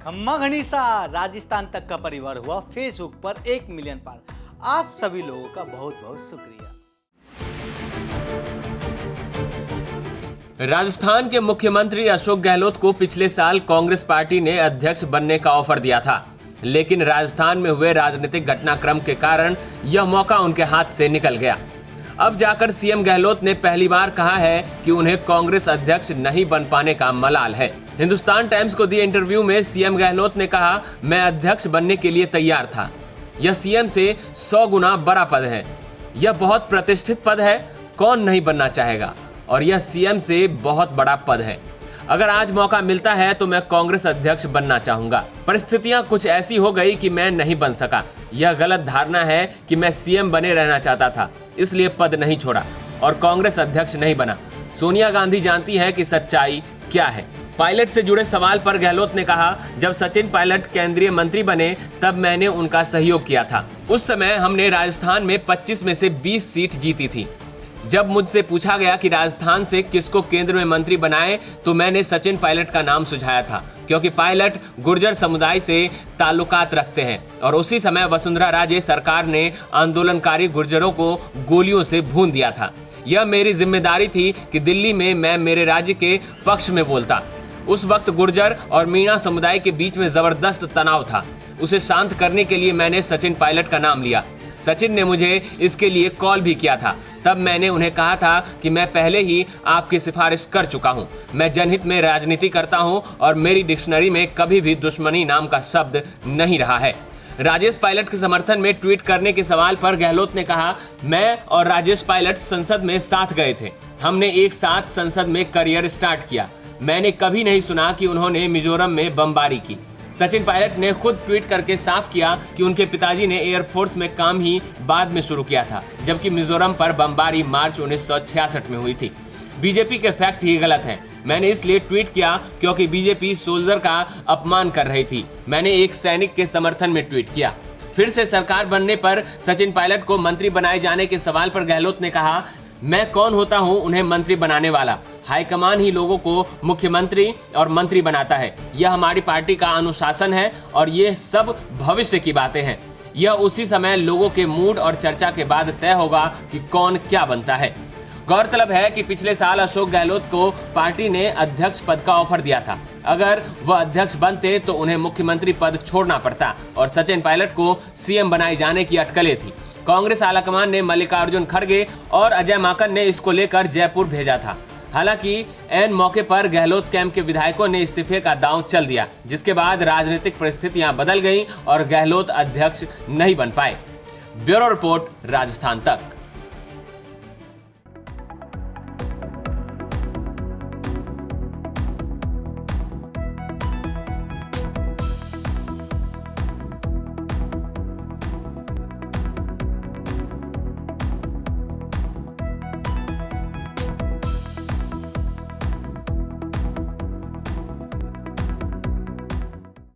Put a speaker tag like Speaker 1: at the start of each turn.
Speaker 1: खम्मा घनीसा राजस्थान तक का परिवार हुआ फेसबुक पर 1 मिलियन पार। आप सभी लोगों का बहुत बहुत शुक्रिया।
Speaker 2: राजस्थान के मुख्यमंत्री अशोक गहलोत को पिछले साल कांग्रेस पार्टी ने अध्यक्ष बनने का ऑफर दिया था, लेकिन राजस्थान में हुए राजनीतिक घटनाक्रम के कारण यह मौका उनके हाथ से निकल गया। अब जाकर सीएम गहलोत ने पहली बार कहा है कि उन्हें कांग्रेस अध्यक्ष नहीं बन पाने का मलाल है। हिंदुस्तान टाइम्स को दिए इंटरव्यू में सीएम गहलोत ने कहा, मैं अध्यक्ष बनने के लिए तैयार था। यह सीएम से 100 गुना बड़ा पद है। यह बहुत प्रतिष्ठित पद है, कौन नहीं बनना चाहेगा, और यह सीएम से बहुत बड़ा पद है। अगर आज मौका मिलता है तो मैं कांग्रेस अध्यक्ष बनना चाहूंगा। परिस्थितियां कुछ ऐसी हो गई कि मैं नहीं बन सका। यह गलत धारणा है कि मैं सीएम बने रहना चाहता था, इसलिए पद नहीं छोड़ा और कांग्रेस अध्यक्ष नहीं बना। सोनिया गांधी जानती है कि सच्चाई क्या है। पायलट से जुड़े सवाल पर गहलोत ने कहा, जब सचिन पायलट केंद्रीय मंत्री बने तब मैंने उनका सहयोग किया था। उस समय हमने राजस्थान में 25 में से 20 सीट जीती थी। जब मुझसे पूछा गया कि राजस्थान से किसको केंद्र में मंत्री बनाए तो मैंने सचिन पायलट का नाम सुझाया था, क्योंकि पायलट गुर्जर समुदाय से ताल्लुकात रखते हैं और उसी समय वसुंधरा राजे सरकार ने आंदोलनकारी गुर्जरों को गोलियों से भून दिया था। यह मेरी जिम्मेदारी थी कि दिल्ली में मैं मेरे राज्य के पक्ष में बोलता। उस वक्त गुर्जर और मीणा समुदाय के बीच में जबरदस्त तनाव था। उसे शांत करने के लिए मैंने सचिन पायलट का नाम लिया। सचिन ने मुझे इसके लिए कॉल भी किया था। तब मैंने उन्हें कहा था कि मैं पहले ही आपकी सिफारिश कर चुका हूं। मैं जनहित में राजनीति करता हूं और मेरी डिक्शनरी में कभी भी दुश्मनी नाम का शब्द नहीं रहा है। राजेश पायलट के समर्थन में ट्वीट करने के सवाल पर गहलोत ने कहा, मैं और राजेश पायलट संसद में साथ गए थे। हमने एक साथ संसद में करियर स्टार्ट किया। मैंने कभी नहीं सुना कि उन्होंने मिजोरम में बमबारी की। सचिन पायलट ने खुद ट्वीट करके साफ किया कि उनके पिताजी ने एयरफोर्स में काम ही बाद में शुरू किया था, जबकि मिजोरम पर बमबारी मार्च 1966 में हुई थी। बीजेपी के फैक्ट ही गलत हैं। मैंने इसलिए ट्वीट किया क्योंकि बीजेपी सोल्जर का अपमान कर रही थी। मैंने एक सैनिक के समर्थन में ट्वीट किया। फिर से सरकार बनने पर सचिन पायलट को मंत्री बनाए जाने के सवाल पर गहलोत ने कहा, मैं कौन होता हूं उन्हें मंत्री बनाने वाला। हाईकमान ही लोगों को मुख्यमंत्री और मंत्री बनाता है। यह हमारी पार्टी का अनुशासन है और ये सब भविष्य की बातें हैं। यह उसी समय लोगों के मूड और चर्चा के बाद तय होगा कि कौन क्या बनता है। गौरतलब है कि पिछले साल अशोक गहलोत को पार्टी ने अध्यक्ष पद का ऑफर दिया था। अगर वह अध्यक्ष बनते तो उन्हें मुख्यमंत्री पद छोड़ना पड़ता और सचिन पायलट को सीएम बनाए जाने की अटकलें थी। कांग्रेस आलाकमान ने मल्लिकार्जुन खड़गे और अजय माकन ने इसको लेकर जयपुर भेजा था। हालांकि ऐन मौके पर गहलोत कैंप के विधायकों ने इस्तीफे का दांव चल दिया, जिसके बाद राजनीतिक परिस्थितियां बदल गईं और गहलोत अध्यक्ष नहीं बन पाए। ब्यूरो रिपोर्ट, राजस्थान तक।